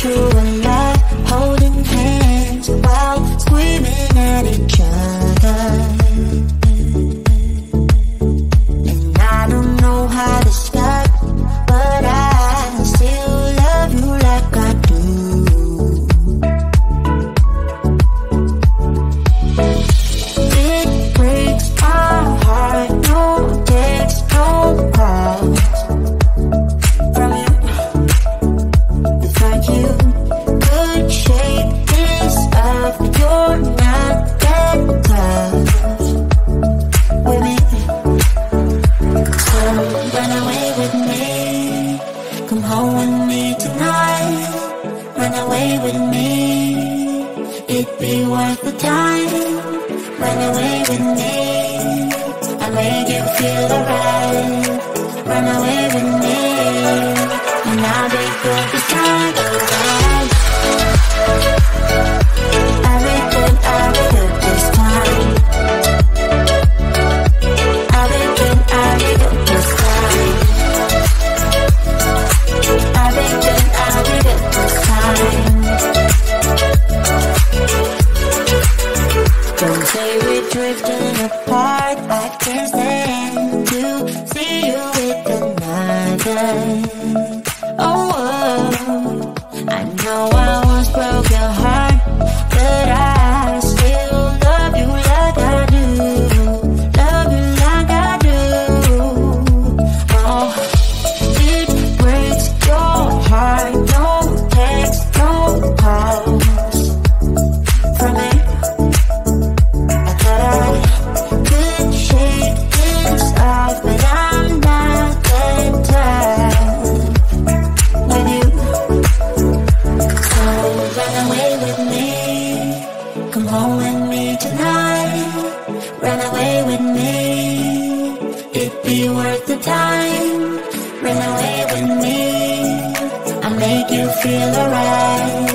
through a lot, holding hands while screaming at each other. And I don't know how to stop, but I still love you like I do. It breaks my heart, no text, no calls from you. Without you, could shake this up. You're not that tough with me. So run away with me, come home with me tonight. Run away with me, it'd be worth the time. Run away with me, I'll make you feel alright. Run away with me, and I'll be good this time. I'll be good this time. I'll be good this time. I'll be good this time. Don't say we're drifting apart, I can't stand to see you with another. Oh, I know I once broke your heart, but I still love you like I do. Love you like I do. Oh, it breaks your heart, no text, no calls from me. I thought I could shake this off, but I'm not that tough with you. So run away with me, come home with me tonight. Run away with me, it'd be worth the time. Run away with me, I'll make you feel alright.